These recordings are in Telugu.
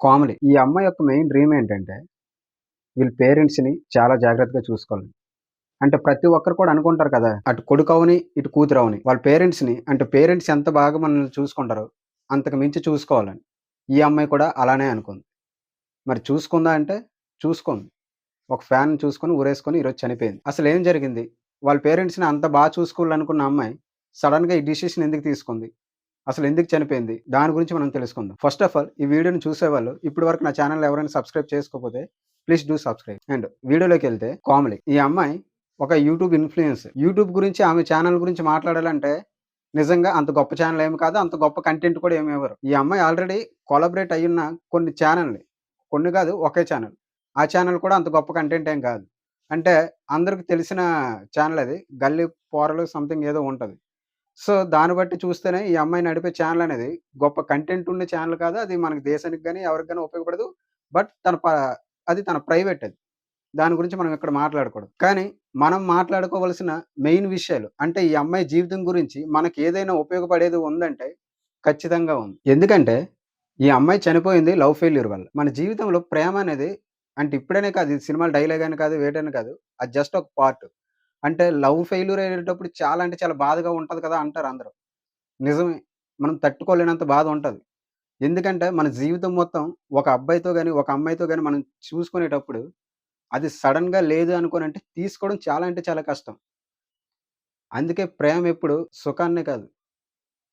కామెడీ. ఈ అమ్మాయి యొక్క మెయిన్ డ్రీమ్ ఏంటంటే, వీళ్ళ పేరెంట్స్‌ని చాలా జాగ్రత్తగా చూసుకోవాలి. అంటే ప్రతి ఒక్కరు కూడా అనుకుంటారు కదా! అటు కొడుకవని, ఇటు కూతురవని. వాళ్ళ పేరెంట్స్‌ని అంటే పేరెంట్స్ ఎంత బాగా మనల్ని చూసుకుంటారో, అంతకు మించి చూసుకోవాలని. ఈ అమ్మాయి కూడా అలానే అనుకుంది. మరి చూసుకుందా అంటే, చూసుకుంది. ఒక ఫ్యాన్‌ని చూసుకొని, ఊరేసుకొని ఈరోజు చనిపోయింది. అసలేం జరిగింది? వాళ్ళ పేరెంట్స్‌ని అంత చూసుకోవాలనుకున్న అమ్మాయి, సడెన్‌గా ఈ డిసిషన్ ఎందుకు తీసుకుంది? అసలెందుకు చనిపోయింది? దాని గురించి మనం తెలుసుకుందాం. ఫస్ట్ ఆఫ్ ఆల్ ఈ వీడియోని చూసేవాళ్ళు ఇప్పటి వరకు నా ఛానెల్‌ని ఎవరైనా సబ్స్క్రైబ్ చేసుకోకపోతే ప్లీజ్ డూ సబ్స్క్రైబ్. అండ్ వీడియోలోకెళ్తే కామెడీ. ఈ అమ్మాయి ఒక యూట్యూబ్ ఇన్‌ఫ్లుయెన్సర్. యూట్యూబ్ గురించి ఆమె ఛానెల్ గురించి మాట్లాడాలంటే నిజంగా అంత గొప్ప ఛానెల్ ఏమి కాదు. అంత గొప్ప కంటెంట్ కూడా ఏమి ఇవ్వరు. ఈ అమ్మాయి ఆల్రెడీ కొలాబరేట్ అయ్యున్న కొన్ని ఛానెల్‌ని కొన్ని కాదు ఒకే ఛానెల్. ఆ ఛానెల్ కూడా అంత గొప్ప కంటెంట్ ఏం కాదు. అంటే అందరికి తెలిసిన ఛానెల్ అది. గల్లీ పోరలు సంథింగ్ ఏదో ఉంటది. సో, దాన్ని బట్టి చూస్తేనే ఈ అమ్మాయి నడిపే ఛానెల్ అనేది గొప్ప కంటెంట్ ఉండే ఛానెల్ కాదు. అది మనకి దేశానికి గాని, ఎవరికి గాని ఉపయోగపడదు. బట్ అది తన ప్రైవేట్ అది. దాని గురించి మనం ఇక్కడ మాట్లాడకూడదు. కానీ మనం మాట్లాడుకోవాల్సిన మెయిన్ విషయాలు అంటే ఈ అమ్మాయి జీవితం గురించి మనకి ఏదైనా ఉపయోగపడేది ఉందంటే ఖచ్చితంగా ఉంది. ఎందుకంటే ఈ అమ్మాయి చనిపోయింది లవ్ ఫెయిల్యూర్ వల్ల. మన జీవితంలో ప్రేమ అనేది అంటే ఇప్పుడనే కాదు. ఇది సినిమాల డైలాగ్ అని కాదు, వేటని కాదు. అది జస్ట్ ఒక పార్ట్. అంటే లవ్ ఫెయిల్యూర్ అయ్యేటప్పుడు చాలా అంటే చాలా బాధగా ఉంటది కదా! అంటారు అందరూ. నిజమే. మనం తట్టుకోలేనంత బాధ ఉంటది. ఎందుకంటే మన జీవితం మొత్తం ఒక అబ్బాయితో గాని, ఒక అమ్మాయితో గాని మనం చూసుకునేటప్పుడు అది సడెన్‌గా లేదు అనుకోనంటే తీసుకోవడం చాలా అంటే చాలా కష్టం. అందుకే ప్రేమ ఎప్పుడు సుఖాన్నే కాదు,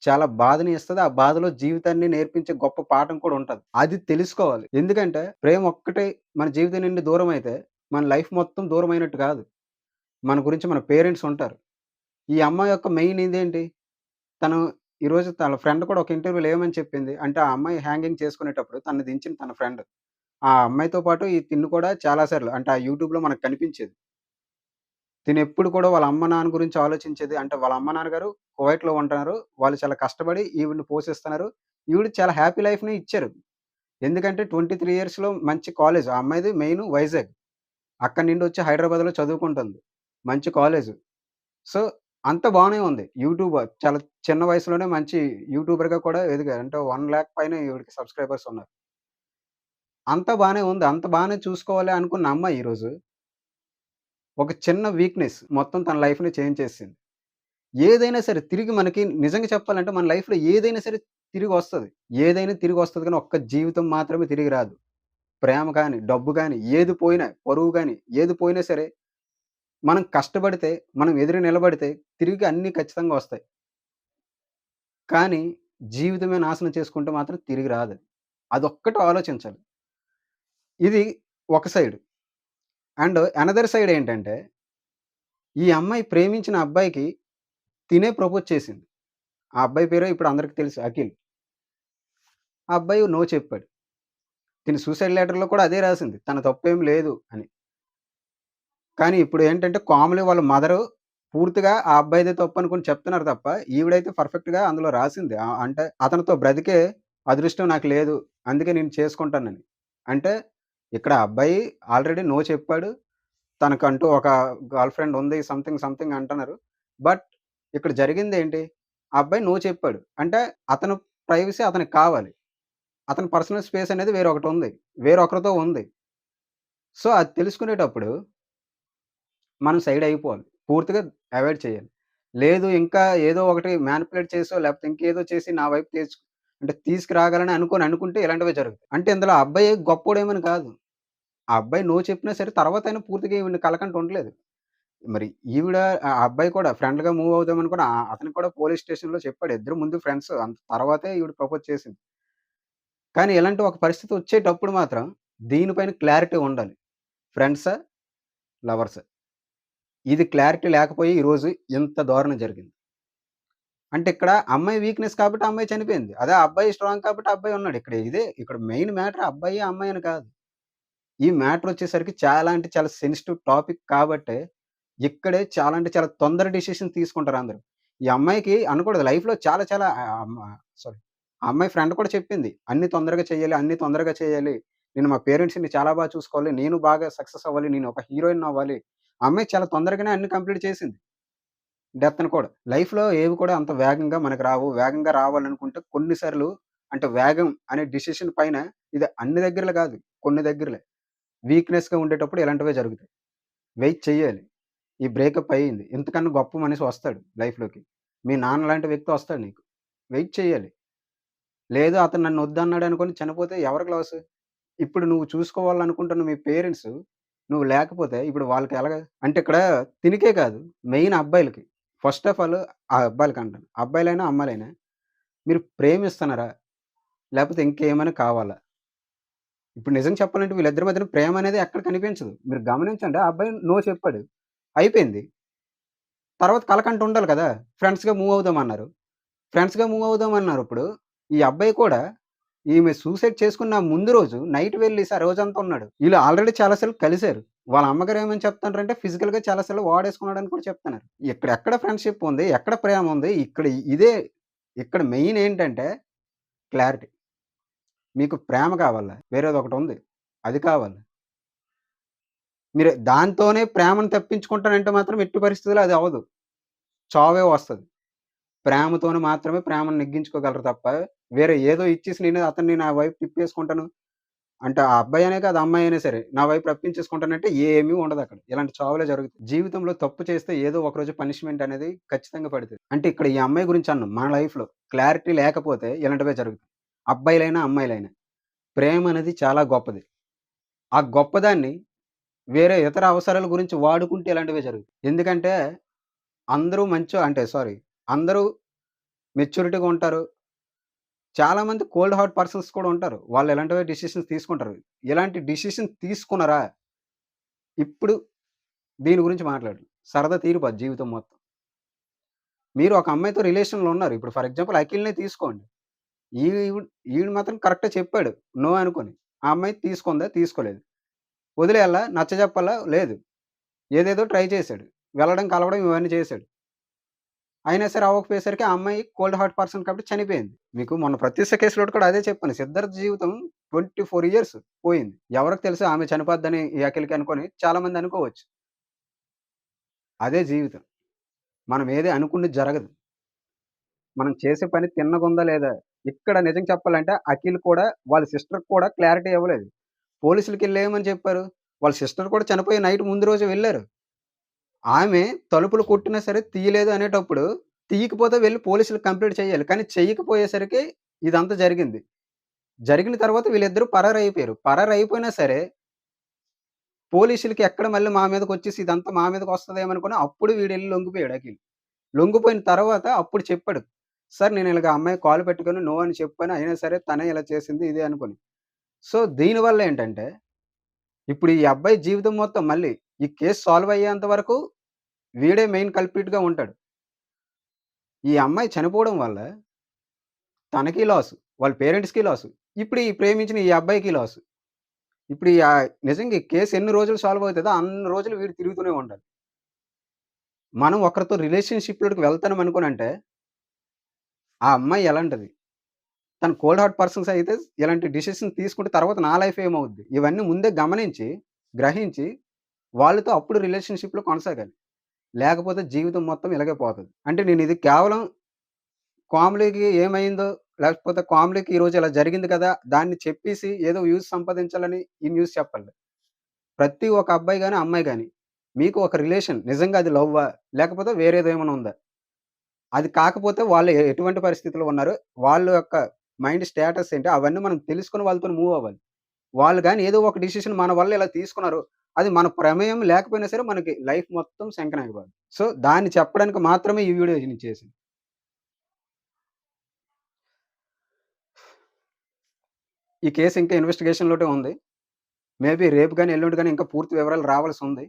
చాలా బాధని ఇస్తది. ఆ బాధలో జీవితాన్ని నేర్పించే గొప్ప పాఠం కూడా ఉంటది. అది తెలుసుకోవాలి. ఎందుకంటే ప్రేమ ఒక్కటే మన జీవితం నుండి దూరమైతే మన లైఫ్ మొత్తం దూరమైనట్టు కాదు. మన గురించి మన పేరెంట్స్ ఉంటారు. ఈ అమ్మాయి యొక్క మెయిన్ ఇదేంటి? తను ఈరోజు తన ఫ్రెండ్ కూడా ఒక ఇంటర్వ్యూలో ఏమని చెప్పింది అంటే, ఆ అమ్మాయి హ్యాంగింగ్ చేసుకునేటప్పుడు తనని దించిన తన ఫ్రెండ్. ఆ అమ్మాయితో పాటు ఈ తిను కూడా చాలా సార్లు అంటే ఆ యూట్యూబ్‌లో మనకు కనిపించేది. తినెప్పుడు కూడా వాళ్ళ అమ్మ, నాన్న గురించి ఆలోచించేది. అంటే వాళ్ళ అమ్మ, నాన్నగారు కువైట్‌లో ఉంటున్నారు. వాళ్ళు చాలా కష్టపడి ఈవిడని పోషిస్తున్నారు. ఈవిడ చాలా హ్యాపీ లైఫ్‌నే ఇచ్చారు. ఎందుకంటే 23 ఇయర్స్‌లో మంచి కాలేజ్. ఆ అమ్మాయిది మెయిన్ వైజాగ్. అక్కడి నుండొచ్చి హైదరాబాద్‌లో చదువుకుంటుంది. మంచి కాలేజు. సో, అంతా బానే ఉంది. చాలా చిన్న వయసులోనే మంచి యూట్యూబర్‌గా కూడా ఎదిగారు. అంటే 1,00,000 పైనే ఈవిడకి సబ్‌స్క్రైబర్స్ ఉన్నారు. అంతా బానే ఉంది. అంత బానే చూసుకోవాలి అనుకున్న అమ్మాయి ఈరోజు ఒక చిన్న వీక్‌నెస్ మొత్తం తన లైఫ్‌ని చేంజ్ చేసేసింది. ఏదైనా సరే తిరిగి మనకి నిజంగా చెప్పాలంటే మన లైఫ్‌లో ఏదైనా సరే తిరిగొస్తది. ఏదైనా తిరిగొస్తది కానీ ఒక్క జీవితం మాత్రమే తిరిగి రాదు. ప్రేమ గాని, డబ్బు గాని, ఏది పోయినా, పరువు గాని, ఏది పోయినా సరే మనం కష్టపడితే, మనం ఎదురు నిలబడితే తిరిగి అన్నీ ఖచ్చితంగా వస్తాయి. కానీ జీవితమే నాశనం చేసుకుంటే మాత్రం తిరిగి రాదది. అదొక్కటి ఆలోచించాలి. ఇది ఒక సైడ్. అండ్ అనదర్ సైడ్ ఏంటంటే, ఈ అమ్మాయి ప్రేమించిన అబ్బాయికి తినే ప్రపోజ్ చేసింది. ఆ అబ్బాయి పేరు ఇప్పుడు అందరికి తెలుసు అఖిల్. ఆ అబ్బాయి నో చెప్పాడు. తిను సూసైడ్ లెటర్‌లో కూడా అదే రాసింది. తన తప్పేం లేదు అని. కానీ ఇప్పుడు ఏంటంటే కామ్‌లీ వాళ్ళ మదరు పూర్తిగా ఆ అబ్బాయిదే తప్పనుకుని చెప్తున్నారు తప్ప, ఈవిడైతే పర్ఫెక్ట్‌గా అందులో రాసింది. అంటే అతనితో బ్రతికే అదృష్టం నాకు లేదు. అందుకే నేను చేసుకుంటానని. అంటే ఇక్కడ అబ్బాయి ఆల్రెడీ నో చెప్పాడు. తనకంటూ ఒక గర్ల్ ఫ్రెండ్ ఉంది. సంథింగ్, సంథింగ్ అంటున్నారు. బట్ ఇక్కడ జరిగిందేంటి? ఆ అబ్బాయి నో చెప్పాడు. అంటే అతను ప్రైవసీ అతనికి కావాలి. అతని పర్సనల్ స్పేస్ అనేది వేరొకటుంది. వేరొకరితో ఉంది. సో, అది తెలుసుకునేటప్పుడు మనం సైడ్ అయిపోవాలి. పూర్తిగా అవాయిడ్ చేయాలి. లేదు ఇంకా ఏదో ఒకటి మానిప్యులేట్ చేసో, లేకపోతే ఇంకేదో చేసి నా వైపు అంటే తీసుకురాగలని అనుకుంటే ఇలాంటివే జరుగుతాయి. అంటే ఇందులో ఆ అబ్బాయి గొప్పోడేమని కాదు. ఆ అబ్బాయి నో చెప్పినా సరే తర్వాతైనా పూర్తిగా ఈవిడని కలకంట ఉండలేదు. మరి ఈవిడ ఆ అబ్బాయి కూడా ఫ్రెండ్‌గా మూవ్ అవుదామనుకుని అతను కూడా పోలీస్ స్టేషన్‌లో చెప్పాడు. ఇద్దరు ముందు ఫ్రెండ్స్. అంత తర్వాతే ఈవిడ ప్రపోజ్ చేసింది. కానీ ఇలాంటి ఒక పరిస్థితి వచ్చేటప్పుడు మాత్రం దీనిపైన క్లారిటీ ఉండాలి. ఫ్రెండ్సా? లవర్సా? ఇది క్లారిటీ లేకపోయి ఈరోజు ఇంత దారుణం జరిగింది. అంటే ఇక్కడ అమ్మాయి వీక్‌నెస్ కాబట్టి ఆ అమ్మాయి చనిపోయింది. అదే ఆ అబ్బాయి స్ట్రాంగ్ కాబట్టి ఆ అబ్బాయి ఉన్నాడు. ఇక్కడ మెయిన్ మ్యాటర్ అబ్బాయి, అమ్మాయి అని కాదు. ఈ మ్యాటర్ వచ్చేసరికి చాలా అంటే చాలా సెన్సిటివ్ టాపిక్ కాబట్టే ఇక్కడే చాలా అంటే చాలా తొందర డెసిషన్ తీసుకుంటారు అందరూ. ఈ అమ్మాయికి అనకూడదు లైఫ్‌లో చాలా చాలా సారీ. ఆ అమ్మాయి ఫ్రెండ్ కూడా చెప్పింది. "అన్నీ తొందరగా చేయాలి, అన్నీ తొందరగా చేయాలి. నేను మా పేరెంట్స్‌ని చాలా చూసుకోవాలి. నేను బాగా సక్సెస్ అవ్వాలి. నేను ఒక హీరోయిన్ అవ్వాలి." ఆ అమ్మాయి చాలా తొందరగానే అన్నీ కంప్లీట్ చేసింది. డెత్‌ని కూడా. లైఫ్‌లో ఏవి కూడా అంత వేగంగా మనకు రావు. వేగంగా రావాలనుకుంటే కొన్ని సార్లు అంటే వేగం అనే డిసిషన్ పైన ఇది అన్ని దగ్గరలో కాదు. కొన్ని దగ్గరలే. వీక్‌నెస్‌గా ఉండేటప్పుడు ఇలాంటివే జరుగుతాయి. వెయిట్ చెయ్యాలి. ఈ బ్రేకప్ అయింది. ఇంతకన్నా గొప్ప మనిషి వస్తాడు లైఫ్‌లోకి. మీ నాన్న లాంటి వ్యక్తి వస్తాడు నీకు. వెయిట్ చేయాలి. లేదు అతను నన్ను వద్దన్నాడనుకోని చనిపోతే ఎవరికి లాసు? ఇప్పుడు నువ్వు చూసుకోవాలనుకుంటున్న మీ పేరెంట్స్ నువ్వు లేకపోతే ఇప్పుడు వాళ్ళకి ఎలాగా? అంటే ఇక్కడ తినికే కాదు. మెయిన్ అబ్బాయిలకి. ఫస్ట్ ఆఫ్ ఆల్ ఆ అబ్బాయిలకంటాను. అబ్బాయిలైనా, అమ్మాయిలైనా మీరు ప్రేమిస్తున్నారా? లేపోతే ఇంకేమైనా కావాలా? ఇప్పుడు నిజం చెప్పాలంటే వీళ్ళిద్దరి మధ్యన ప్రేమ అనేది ఎక్కడ కనిపించదు. మీరు గమనించండి. ఆ అబ్బాయి నో చెప్పాడు. అయిపోయింది. తర్వాత కలకంట ఉండాలి కదా! ఫ్రెండ్స్‌గా మూవ్ అవుదామన్నారు. ఫ్రెండ్స్‌గా మూవ్ అవుదామన్నారిప్పుడు. ఈ అబ్బాయి కూడా ఈమె సూసైడ్ చేసుకున్న ముందు రోజు నైట్ వెళ్ళేసి ఆ రోజంతా ఉన్నాడు. ఈళ్ళు ఆల్రెడీ చాలా సార్లు కలిసారు. వాళ్ళ అమ్మగారు ఏమని చెప్తున్నారంటే ఫిజికల్‌గా చాలా సార్లు వాడేసుకున్నాడని కూడా చెప్తున్నారు. ఇక్కడ ఎక్కడ ఫ్రెండ్‌షిప్ ఉంది? ఎక్కడ ప్రేమ ఉంది? ఇదే ఇక్కడ మెయిన్ ఏంటంటే క్లారిటీ. మీకు ప్రేమ కావాలా? వేరేదొకటుంది. అది కావాలి. మీరు దాంతోనే ప్రేమను తప్పించుకుంటానంటే మాత్రం ఎట్టి పరిస్థితిలో అది అవ్వదు. చావే వస్తది. ప్రేమతోని మాత్రమే ప్రేమను నెగ్గించుకోగలరు తప్ప, వేరే ఏదో ఇచ్చేసి అతన్ని నా వైపు తిప్పేసుకుంటాను. అంటే ఆ అబ్బాయి అనే కాదు, అమ్మాయి అయినా సరే, నా వైపు రప్పించేసుకుంటానంటే ఏమీ ఉండదక్కడ. ఇలాంటి చావులే జరుగుతాయి. జీవితంలో తప్పు చేస్తే ఏదో ఒకరోజు పనిష్మెంట్ అనేది ఖచ్చితంగా పడతది. అంటే ఇక్కడ ఈ అమ్మాయి గురించి అన్నాం. మన లైఫ్‌లో క్లారిటీ లేకపోతే ఇలాంటివే జరుగుతాయి. అబ్బాయిలైనా, అమ్మాయిలైనా. ప్రేమ అనేది చాలా గొప్పది. ఆ గొప్పదాన్ని వేరే ఇతర అవసరాల గురించి వాడుకుంటే ఇలాంటివే జరుగుతాయి. ఎందుకంటే అందరూ అంటే సారీ, అందరూ మెచ్యూరిటీగా ఉంటారు. చాలామంది కోల్డ్ హార్ట్ పర్సన్స్ కూడా ఉంటారు. వాళ్ళు ఎలాంటివే డెసిషన్స్ తీసుకుంటారు. ఇలాంటి డెసిషన్ తీసుకున్నారా? ఇప్పుడు దీని గురించి మాట్లాడు. సరదా తీరిపోద్ది జీవితం మొత్తం. మీరు ఒక అమ్మాయితో రిలేషన్‌లో ఉన్నారు. ఇప్పుడు ఫర్ ఎగ్జాంపుల్ అఖిల్‌నే తీసుకోండి. ఈడు మాత్రం కరెక్టే చెప్పాడు. నో అనుకోని. ఆ అమ్మాయి తీసుకుందా? తీసుకోలేదు. వదిలేయాలా? నచ్చజెప్పాలా? లేదు. ఏదేదో ట్రై చేశాడు. వెళ్ళడం, కలవడం ఇవన్నీ చేశాడు. అయినా సరే అవ్వకపోయేసరికి ఆ అమ్మాయి కోల్డ్ హార్ట్ పర్సన్ కాబట్టి చనిపోయింది. మీకు మొన్న 'ప్రత్యూష' కేసులో కూడా అదే చెప్పాను. సిద్ధార్థ్ జీవితం 24 ఇయర్స్ పోయింది. ఎవరికి తెలుసు ఆమె చనిపోద్దని ఈ అఖిల్‌కి అనుకోని చాలామంది అనుకోవచ్చు. అదే జీవితం. మనం ఏది అనుకున్నది జరగదు. మనం చేసే పని తిన్నగుందా లేదా? ఇక్కడ నిజం చెప్పాలంటే అఖిల్ కూడా వాళ్ళ సిస్టర్‌కి కూడా క్లారిటీ ఇవ్వలేదు. పోలీసులకెళ్ళి ఏమని చెప్పారు? వాళ్ళ సిస్టర్ కూడా చనిపోయి నైట్ ముందు రోజే వెళ్లారు. ఆమె తలుపులు కొట్టినా సరే తీయలేదు అనేటప్పుడు, తీయకపోతే వెళ్లి పోలీసులకి కంప్లెయింట్ చేయాలి. కానీ చెయ్యకపోయేసరికి ఇదంతా జరిగింది. జరిగిన తర్వాత వీళ్ళిద్దరూ పరారైపోయారు. పరారైపోయినా సరే, పోలీసులకి ఎక్కడ మళ్ళీ మా మీదకొచ్చేసి ఇదంతా మా మీదకొస్తదేమో అనుకుని అప్పుడు వీడెళ్లి లొంగిపోయాడు అఖిల్. లొంగిపోయిన తర్వాత అప్పుడు చెప్పాడు. సార్ నేను ఇలాగ అమ్మాయి కాలు పెట్టుకొని నో అని చెప్పాను. అయినా సరే తనే ఇలా చేసింది ఇది అనుకోని. సో దీనివల్ల ఏంటంటే, ఇప్పుడు ఈ అబ్బాయి జీవితం మొత్తం మళ్ళీ ఈ కేస్ సాల్వ్ అయ్యేంత వరకు వీడే మెయిన్ కల్ప్రిట్‌గా ఉంటాడు. ఈ అమ్మాయి చనిపోవడం వల్ల తనకి లాసు. వాళ్ళ పేరెంట్స్‌కి లాసు. ఇప్పుడు ఈ ప్రేమించిన ఈ అబ్బాయికి లాసు. ఇప్పుడు నిజంగా ఈ కేస్ ఎన్ని రోజులు సాల్వ్ అవుతదో అన్ని రోజులు వీడు తిరుగుతూనే ఉండాలి. మనం ఒకరితో రిలేషన్‌షిప్‌లోకి వెళ్తున్నాం అనుకోనంటే, ఆ అమ్మాయి ఎలాంటిది? తను కోల్డ్ హార్ట్ పర్సన్స్ అయితే ఇలాంటి డెసిషన్ తీసుకుంటే తర్వాత నా లైఫ్ ఏమవుద్ది? ఇవన్నీ ముందే గమనించి, గ్రహించి వాళ్ళతో అప్పుడు రిలేషన్‌షిప్‌లో కొనసాగాలి. లేకపోతే జీవితం మొత్తం ఇలాగే పోతది. అంటే నేనిది కేవలం కామెడీకి ఏమైందో, లేకపోతే కామెడీకి ఈరోజు ఇలా జరిగింది కదా! దాన్ని చెప్పేసి ఏదో వ్యూస్ సంపాదించాలని ఈ న్యూస్ చెప్పట్లే. ప్రతి ఒక్క అబ్బాయి గాని, అమ్మాయి గాని మీకు ఒక రిలేషన్ నిజంగా అది లవ్వా? లేకపోతే వేరేదేమైనా ఉందా? అది కాకపోతే వాళ్ళు ఎటువంటి పరిస్థితిలో ఉన్నారు? వాళ్ళ యొక్క మైండ్ స్టేటస్ ఏంటి? అవన్నీ మనం తెలుసుకొని వాళ్ళతోని మూవ్ అవ్వాలి. వాళ్ళు గాని ఏదో ఒక డిసిషన్ మన వల్ల ఇలా తీసుకున్నారు. అది మన ప్రమేయం లేకపోయినా సరే మనకి లైఫ్ మొత్తం శంకనాగిపోద్ది. సో, దాన్ని చెప్పడానికి మాత్రమే ఈ వీడియో నేను చేసింది. ఈ కేస్ ఇంకా ఇన్వెస్టిగేషన్‌లోనే ఉంది. మేబీ రేపు గాని, ఎల్లుండి గాని ఇంకా పూర్తి వివరాలు రావాల్సుంది.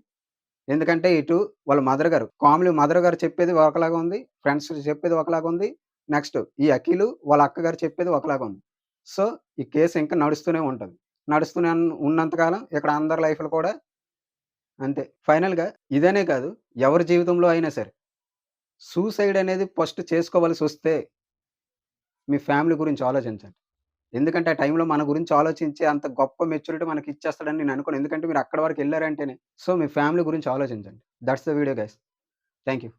ఎందుకంటే ఇటు వాళ్ళ మదర్ గారు, కామ్‌లీ మదర్ గారు చెప్పేది ఒకలాగా ఉంది. ఫ్రెండ్స్ చెప్పేది ఒకలాగా ఉంది. నెక్స్ట్ ఈ అఖిలు వాళ్ళ అక్కగారు చెప్పేది ఒకలాగా ఉంది. సో, ఈ కేస్ ఇంకా నడుస్తూనే ఉంటది. నడుస్తూనే ఉన్నంత కాలం ఇక్కడ అందరి లైఫ్‌లు కూడా అంతే. ఫైనల్‌గా ఇదనే కాదు, ఎవరి జీవితంలో అయినా సరే, సూసైడ్ అనేది ఫస్ట్ చేసుకోవాల్సొస్తే మీ ఫ్యామిలీ గురించి ఆలోచించండి. ఎందుకంటే ఆ టైంలో మన గురించి ఆలోచించే అంత గొప్ప మెచ్యూరిటీ మనకిచ్చేస్తాడని నేను అనుకోను. ఎందుకంటే మీరు అక్కడి వరకెళ్లారంటేనే. సో, మీ ఫ్యామిలీ గురించి ఆలోచించండి. That's the video guys. Thank you.